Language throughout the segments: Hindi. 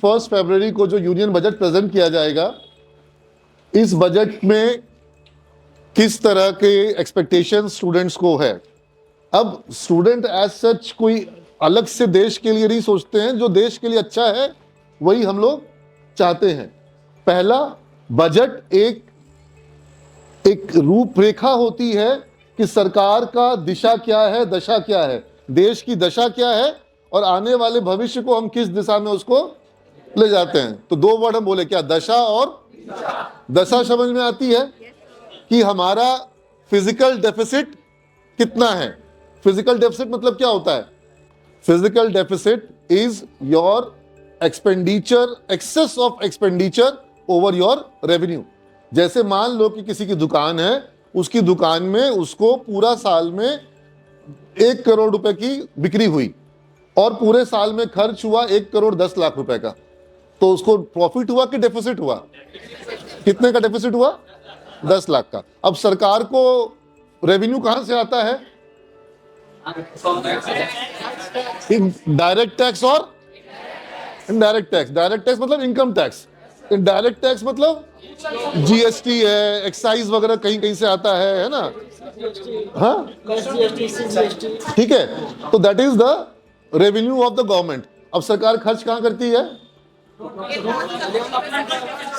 1 फरवरी को जो यूनियन बजट प्रेजेंट किया जाएगा, इस बजट में किस तरह के एक्सपेक्टेशन स्टूडेंट्स को है। अब स्टूडेंट एज सच कोई अलग से देश के लिए नहीं सोचते हैं, जो देश के लिए अच्छा है वही हम लोग चाहते हैं। पहला, बजट एक रूपरेखा होती है कि सरकार का दिशा क्या है, दशा क्या है, देश की दशा क्या है और आने वाले भविष्य को हम किस दिशा में उसको ले जाते हैं। तो 2 वर्ड हम बोले, क्या? दशा और दशा समझ में आती है कि हमारा फिजिकल डेफिसिट कितना है। फिजिकल डेफिसिट मतलब क्या होता है? Physical deficit is your expenditure, excess of expenditure over your revenue. जैसे मान लो कि किसी की दुकान है, उसकी दुकान में उसको पूरा साल में 1 करोड़ रुपए की बिक्री हुई और पूरे साल में खर्च हुआ 1 करोड़ 10 लाख रुपए का, तो उसको प्रॉफिट हुआ कि डेफिसिट हुआ? कितने का डेफिसिट हुआ? 10 लाख का। अब सरकार को रेवेन्यू कहां से आता है? डायरेक्ट टैक्स और इनडायरेक्ट टैक्स। डायरेक्ट टैक्स मतलब इनकम टैक्स, इनडायरेक्ट टैक्स मतलब जीएसटी है, एक्साइज वगैरह कहीं कहीं से आता है ना? हाँ, ठीक है। तो that is the revenue of the government. अब सरकार खर्च कहां करती है?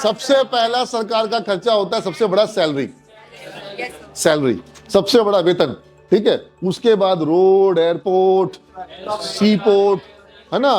सबसे पहला सरकार का खर्चा होता है सबसे बड़ा सैलरी, सबसे बड़ा वेतन, ठीक है। उसके बाद रोड, एयरपोर्ट, सी पोर्ट, है ना,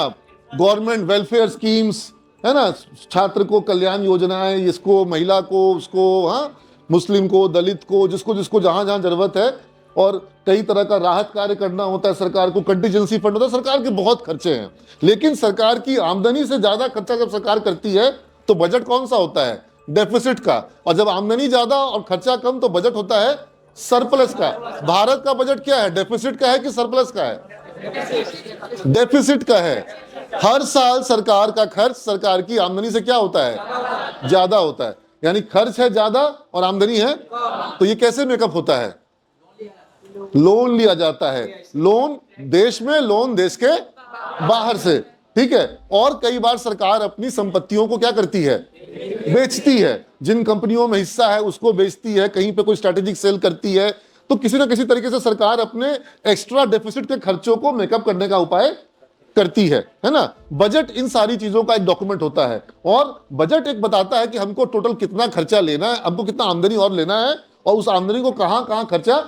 गवर्नमेंट वेलफेयर स्कीम्स, है ना, छात्र को कल्याण योजनाएं, इसको महिला को, उसको, हाँ, मुस्लिम को, दलित को, जिसको जिसको जहां जहां जरूरत है, और कई तरह का राहत कार्य करना होता है सरकार को, कंटीजेंसी फंड होता है, सरकार के बहुत खर्चे हैं। लेकिन सरकार की आमदनी से ज्यादा खर्चा जब सरकार करती है तो बजट कौन सा होता है? डेफिसिट का। और जब आमदनी ज्यादा और खर्चा कम तो बजट होता है सरप्लस का। भारत का बजट क्या है? डेफिसिट का है कि सरप्लस का है? डेफिसिट का है। हर साल सरकार का खर्च सरकार की आमदनी से क्या होता है? ज्यादा होता है। यानी खर्च है ज्यादा और आमदनी है, तो ये कैसे मेकअप होता है? लोन लिया जाता है। लोन देश में, लोन देश के बाहर से, ठीक है। और कई बार सरकार अपनी संपत्तियों को क्या करती है? बेचती है। जिन कंपनियों में हिस्सा है उसको बेचती है, कहीं पे कोई स्ट्रेटेजिक सेल करती है। तो किसी ना किसी तरीके से सरकार अपने एक्स्ट्रा डेफिसिट के खर्चों को मेकअप करने का उपाय करती है ना। बजट इन सारी चीजों का एक डॉक्यूमेंट होता है, और बजट एक बताता है कि हमको टोटल कितना खर्चा लेना है, हमको कितना आमदनी और लेना है, और उस आमदनी को कहां कहां खर्चा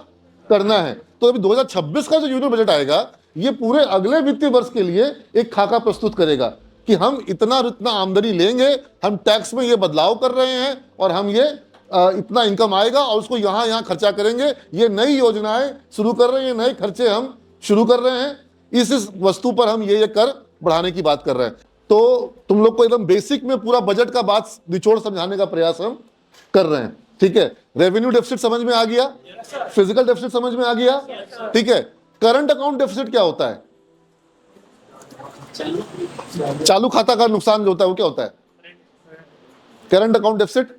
करना है। तो अभी 2026 का जो यूनियन बजट आएगा, ये पूरे अगले वित्तीय वर्ष के लिए एक खाका प्रस्तुत करेगा कि हम इतना आमदनी लेंगे, हम टैक्स में ये बदलाव कर रहे हैं, और हम ये इतना इनकम आएगा और उसको यहाँ यहाँ खर्चा करेंगे। ये नई योजनाएं शुरू कर रहे हैं, नए खर्चे हम शुरू कर रहे हैं, इस वस्तु पर हम ये कर बढ़ाने की बात कर रहे हैं। तो तुम लोग को एकदम बेसिक में पूरा बजट का बात निचोड़ समझाने का प्रयास हम कर रहे हैं, ठीक है। रेवेन्यू डेफिसिट समझ में आ गया, फिजिकल डेफिसिट समझ में आ गया, ठीक है। करंट अकाउंट डेफिसिट क्या होता है? चालू खाता का नुकसान जो होता है वो क्या होता है? Current account deficit.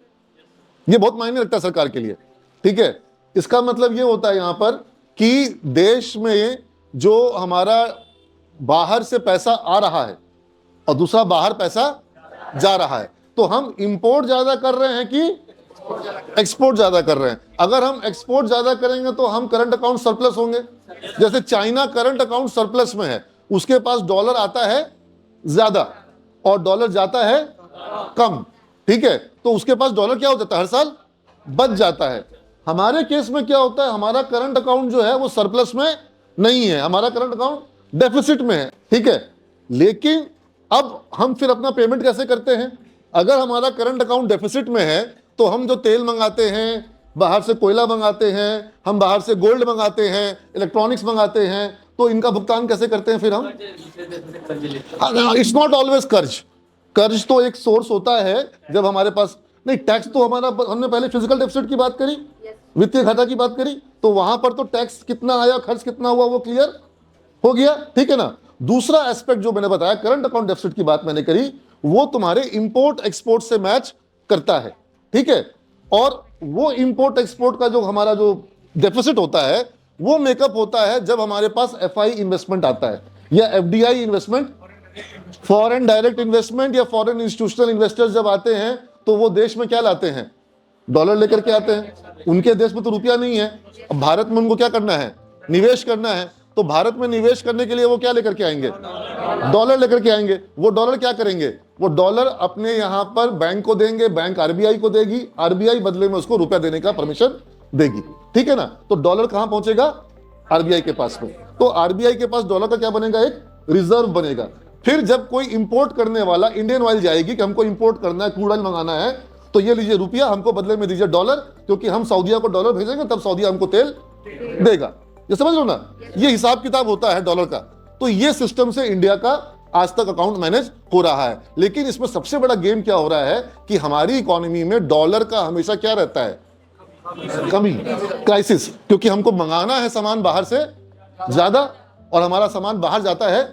ये बहुत मायने रखता है सरकार के लिए, ठीक है। इसका मतलब ये होता है यहां पर कि देश में जो हमारा बाहर से पैसा आ रहा है और दूसरा बाहर पैसा जा रहा है, तो हम इंपोर्ट ज्यादा कर रहे हैं कि एक्सपोर्ट ज्यादा कर रहे हैं? अगर हम एक्सपोर्ट ज्यादा करेंगे तो हम करंट अकाउंट सरप्लस होंगे। जैसे चाइना करंट अकाउंट सरप्लस में है, उसके पास डॉलर आता है ज्यादा और डॉलर जाता है कम, ठीक है। तो उसके पास डॉलर क्या हो जाता है? हर साल बच जाता है। हमारे केस में क्या होता है? हमारा करंट अकाउंट जो है वो सरप्लस में नहीं है, हमारा करंट अकाउंट डेफिसिट में है, ठीक है। लेकिन अब हम फिर अपना पेमेंट कैसे करते हैं? अगर हमारा करंट अकाउंट डेफिसिट में है तो हम जो तेल मंगाते हैं, बाहर से कोयला मंगाते हैं, हम बाहर से गोल्ड मंगाते हैं, इलेक्ट्रॉनिक्स मंगाते हैं, तो इनका भुगतान कैसे करते हैं फिर हम? इट्स नॉट ऑलवेज कर्ज। कर्ज तो एक सोर्स होता है जब हमारे पास नहीं। टैक्स तो हमारा, हमने पहले फिजिकल डेफिसिट की बात करी, वित्तीय घाटा की बात करी, तो वहां पर तो टैक्स कितना आया, खर्च कितना हुआ, वो क्लियर हो गया, ठीक है ना। दूसरा एस्पेक्ट जो मैंने बताया, करंट अकाउंट डेफिसिट की बात मैंने करी, वो तुम्हारे इंपोर्ट एक्सपोर्ट से मैच करता है, ठीक है। और वो इंपोर्ट एक्सपोर्ट का जो हमारा जो डेफिसिट होता है वो मेकअप होता है जब हमारे पास एफआई इन्वेस्टमेंट आता है या FDI investment foreign direct investment या फॉरेन इंस्टीट्यूशनल इन्वेस्टर्स जब आते हैं तो वो देश में क्या लाते हैं? डॉलर लेकर के आते हैं। उनके देश में तो रुपया नहीं है। अब भारत में उनको क्या करना है? निवेश करना है। तो भारत में निवेश करने के लिए वो क्या लेकर के आएंगे? डॉलर लेकर के आएंगे। वो डॉलर क्या करेंगे? वो डॉलर अपने यहां पर बैंक को देंगे, बैंक आरबीआई को देगी, आरबीआई बदले में उसको रुपया देने का परमिशन देगी। ठीक है ना? तो डॉलर कहां पहुंचेगा? आरबीआई के पास में। तो आरबीआई के पास डॉलर का क्या बनेगा? एक रिजर्व बनेगा। फिर जब कोई इंपोर्ट करने वाला, इंडियन ऑयल जाएगी कि हमको इंपोर्ट करना है, क्रूड ऑयल मंगाना है, तो ये लीजिए रुपया, हमको बदले में दीजिए डॉलर, क्योंकि हम सऊदीया को डॉलर भेजेंगे तब सऊदीया हमको तेल देगा। ये समझ लो ना, ये हिसाब किताब होता है डॉलर का। तो ये सिस्टम से इंडिया का आज तक अकाउंट मैनेज हो रहा है। लेकिन इसमें सबसे बड़ा गेम क्या हो रहा है कि हमारी इकोनॉमी में डॉलर का हमेशा क्या रहता है? कमी, क्राइसिस, क्योंकि हमको मंगाना है सामान बाहर से ज्यादा और हमारा सामान बाहर जाता है।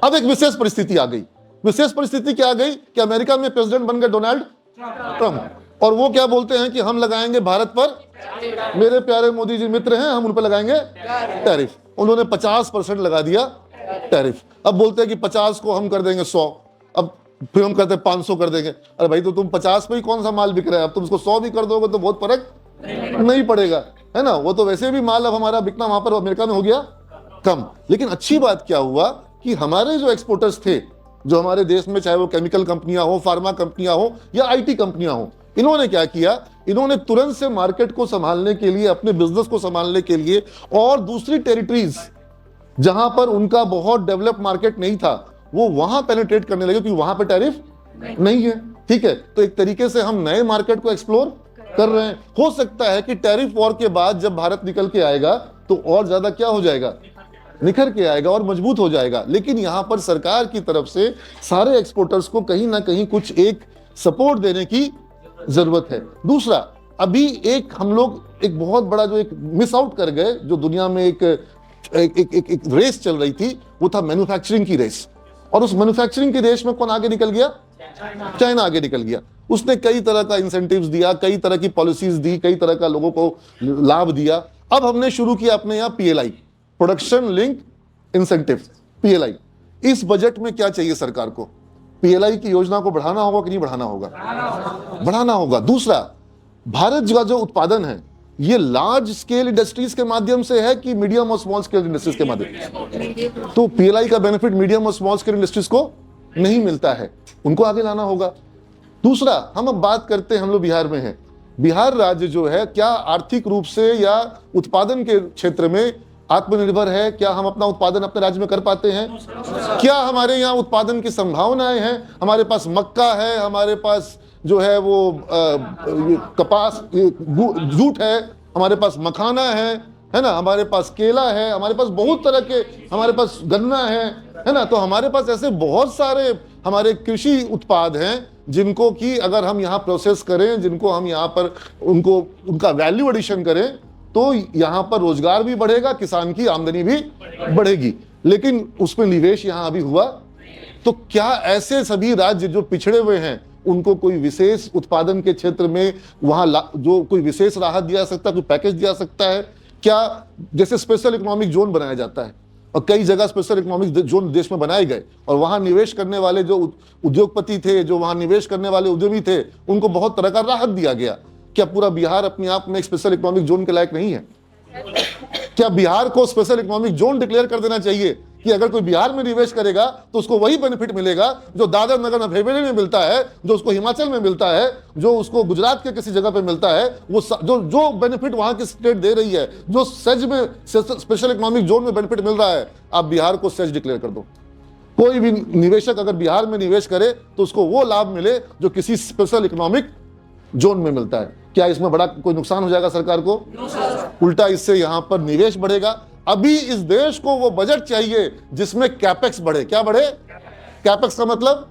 अब एक विशेष परिस्थिति आ गई। विशेष परिस्थिति क्या आ गई कि अमेरिका में प्रेसिडेंट बन गए डोनाल्ड ट्रंप, और वो क्या बोलते हैं कि हम लगाएंगे भारत पर, मेरे प्यारे मोदी जी मित्र हैं, हम उन पर लगाएंगे टैरिफ। उन्होंने 50% लगा दिया टैरिफ। अब बोलते हैं कि 50 को हम कर देंगे 100, अब फिर हम कहते हैं 500 कर देंगे। अरे भाई, तो तुम 50 पे ही कौन सा माल बिक रहा है? अब तुम उसको 100 भी कर दोगे तो बहुत फर्क नहीं पड़ेगा, है ना? वो तो वैसे भी माल अब हमारा बिकना वहां पर अमेरिका में हो गया कम। लेकिन अच्छी बात क्या हुआ कि हमारे जो एक्सपोर्टर्स थे, जो हमारे देश में, चाहे वो केमिकल कंपनियां हो, फार्मा कंपनियां हो या आईटी कंपनियां हो, इन्होंने क्या किया? इन्होंने तुरंत से मार्केट को संभालने के लिए, अपने बिजनेस को संभालने के लिए, और दूसरी टेरिटरीज जहां पर उनका बहुत डेवलप मार्केट नहीं था, वो वहां पेनिट्रेट करने लगे, क्योंकि वहां पर टैरिफ नहीं है। ठीक है, तो एक तरीके से हम नए मार्केट को एक्सप्लोर कर रहे हैं। हो सकता है कि टैरिफ वॉर के बाद जब भारत निकल के आएगा तो और ज्यादा क्या हो जाएगा? निखर के आएगा और मजबूत हो जाएगा। लेकिन यहां पर सरकार की तरफ से सारे एक्सपोर्टर्स को कहीं ना कहीं कुछ एक सपोर्ट देने की जरूरत है। दूसरा, अभी एक हम लोग एक बहुत बड़ा जो एक मिस आउट कर गए, जो दुनिया में एक रेस चल रही थी, वो था मैन्युफैक्चरिंग की रेस। और उस मैन्युफैक्चरिंग की रेस में कौन आगे निकल गया? चाइना आगे निकल गया। उसने कई तरह का इंसेंटिव्स दिया, कई तरह की पॉलिसीज दी, कई तरह का लोगों को लाभ दिया। अब हमने शुरू किया अपने यहाँ PLI, production link incentive, PLI. इस बजट में क्या चाहिए सरकार को? पीएलआई की योजना को बढ़ाना होगा कि नहीं बढ़ाना होगा? बढ़ाना होगा। दूसरा, भारत का जो उत्पादन है, ये लार्ज स्केल इंडस्ट्रीज के माध्यम से है कि मीडियम और स्मॉल स्केल इंडस्ट्रीज के माध्यम से? तो पीएलआई का बेनिफिट मीडियम और स्मॉल स्केल इंडस्ट्रीज को नहीं मिलता है, उनको आगे लाना होगा। दूसरा, हम अब बात करते हैं, हम लोग बिहार में हैं। बिहार राज्य जो है, क्या आर्थिक रूप से या उत्पादन के क्षेत्र में आत्मनिर्भर है? क्या हम अपना उत्पादन अपने राज्य में कर पाते हैं? क्या हमारे यहाँ उत्पादन की संभावनाएं हैं? हमारे पास मक्का है, हमारे पास जो है वो कपास, जूट है, हमारे पास मखाना है ना, हमारे पास केला है, हमारे पास बहुत तरह के, हमारे पास गन्ना है ना। तो हमारे पास ऐसे बहुत सारे हमारे कृषि उत्पाद हैं जिनको कि अगर हम यहाँ प्रोसेस करें, जिनको हम यहाँ पर उनका वैल्यू एडिशन करें, तो यहाँ पर रोजगार भी बढ़ेगा, किसान की आमदनी भी बढ़ेगी। लेकिन उसमें निवेश यहाँ अभी हुआ। तो क्या ऐसे सभी राज्य जो पिछड़े हुए हैं, उनको कोई विशेष उत्पादन के क्षेत्र में वहां जो कोई विशेष राहत दिया सकता है, कोई पैकेज दिया सकता है क्या? जैसे स्पेशल इकोनॉमिक जोन बनाया जाता है, और कई जगह स्पेशल इकोनॉमिक जोन देश में बनाए गए, और वहां निवेश करने वाले जो उद्योगपति थे, जो वहां निवेश करने वाले उद्यमी थे, उनको बहुत तरह का राहत दिया गया। क्या पूरा बिहार अपने आप में एक स्पेशल इकोनॉमिक जोन के लायक नहीं है? क्या बिहार को स्पेशल इकोनॉमिक जोन डिक्लेयर कर देना चाहिए कि अगर कोई बिहार में निवेश करेगा तो उसको वही बेनिफिट मिलेगा जो दादर नगर हवेली में मिलता है, जो उसको हिमाचल में मिलता है, जो उसको गुजरात के किसी जगह पे मिलता है, वो जो बेनिफिट वहां की स्टेट दे रही है, जो सेज में स्पेशल इकोनॉमिक जोन में बेनिफिट मिल रहा है, आप बिहार को सेज डिक्लेयर कर दो। कोई भी निवेशक अगर बिहार में निवेश करे तो उसको वो लाभ मिले जो किसी स्पेशल इकोनॉमिक जोन में मिलता है। क्या इसमें बड़ा कोई नुकसान हो जाएगा सरकार को? उल्टा इससे यहां पर निवेश बढ़ेगा। अभी इस देश को वो बजट चाहिए जिसमें कैपेक्स बढ़े। क्या बढ़े? कैपेक्स का मतलब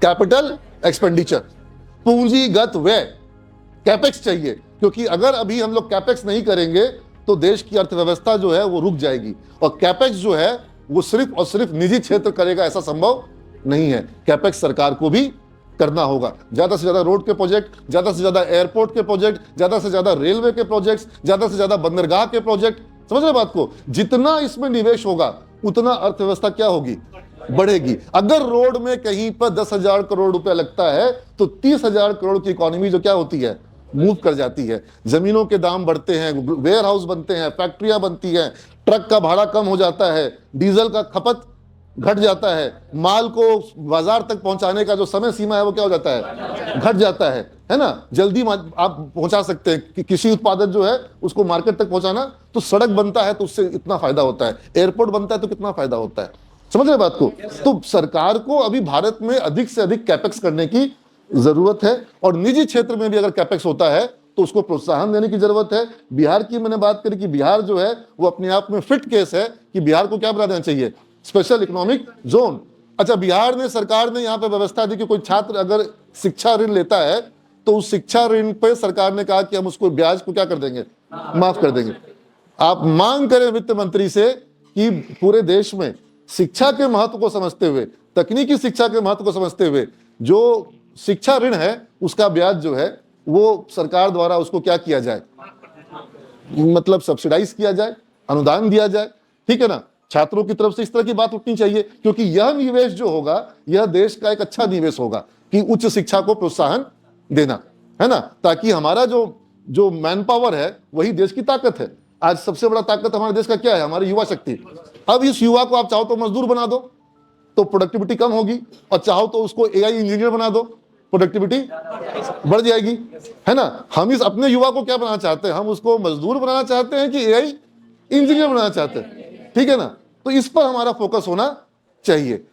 कैपिटल एक्सपेंडिचर, पूंजीगत व्यय। कैपेक्स चाहिए, क्योंकि अगर अभी हम लोग कैपेक्स नहीं करेंगे तो देश की अर्थव्यवस्था जो है वो रुक जाएगी। और कैपेक्स जो है वो सिर्फ और सिर्फ निजी क्षेत्र करेगा, ऐसा संभव नहीं है। कैपेक्स सरकार को भी करना होगा। ज्यादा से ज्यादा रोड के प्रोजेक्ट, ज्यादा से ज्यादा एयरपोर्ट के प्रोजेक्ट, ज्यादा से ज्यादा रेलवे के प्रोजेक्ट्स, ज्यादा से ज्यादा बंदरगाह के प्रोजेक्ट। समझ रहे बात को? जितना इसमें निवेश होगा उतना अर्थव्यवस्था क्या होगी? बढ़ेगी। अगर रोड में कहीं पर 10,000 करोड़ रुपया लगता है तो 30,000 करोड़ की इकोनॉमी जो क्या होती है, मूव कर जाती है। जमीनों के दाम बढ़ते हैं, वेयर हाउस बनते हैं, फैक्ट्रियां बनती हैं, ट्रक का भाड़ा कम हो जाता है, डीजल का खपत घट जाता है, माल को बाजार तक पहुंचाने का जो समय सीमा है वो क्या हो जाता है, घट जाता है ना। जल्दी आप पहुंचा सकते हैं कि कृषि उत्पादन जो है उसको मार्केट तक पहुंचाना, तो सड़क बनता है तो उससे इतना फायदा होता है, एयरपोर्ट बनता है तो कितना फायदा होता है। समझ रहे बात को? तो सरकार को अभी भारत में अधिक से अधिक कैपेक्स करने की जरूरत है, और निजी क्षेत्र में भी अगर कैपेक्स होता है तो उसको प्रोत्साहन देने की जरूरत है। बिहार की मैंने बात करी कि बिहार जो है वो अपने आप में फिट केस है कि बिहार को क्या बना देना चाहिए, स्पेशल इकोनॉमिक जोन। अच्छा, बिहार ने, सरकार ने यहाँ पे व्यवस्था दी कि कोई छात्र अगर शिक्षा ऋण लेता है तो उस शिक्षा ऋण पे सरकार ने कहा कि हम उसको ब्याज को क्या कर देंगे, माफ कर देंगे। आप मांग करें वित्त मंत्री से कि पूरे देश में शिक्षा के महत्व को समझते हुए, तकनीकी शिक्षा के महत्व को समझते हुए, जो शिक्षा ऋण है उसका ब्याज जो है वो सरकार द्वारा उसको क्या किया जाए, मतलब सब्सिडाइज किया जाए, अनुदान दिया जाए। ठीक है ना, छात्रों की तरफ से इस तरह की बात उठनी चाहिए, क्योंकि यह निवेश जो होगा यह देश का एक अच्छा निवेश होगा कि उच्च शिक्षा को प्रोत्साहन देना, है ना, ताकि हमारा जो मैन पावर है वही देश की ताकत है। आज सबसे बड़ा ताकत हमारे देश का क्या है, हमारी युवा शक्ति। अब इस युवा को आप चाहो तो मजदूर बना दो तो प्रोडक्टिविटी कम होगी, और चाहो तो उसको एआई इंजीनियर बना दो, प्रोडक्टिविटी बढ़ जाएगी, है ना। हम इस अपने युवा को क्या बनाना चाहते हैं, हम उसको मजदूर बनाना चाहते हैं कि एआई इंजीनियर बनाना चाहते हैं, ठीक है ना। तो इस पर हमारा फोकस होना चाहिए।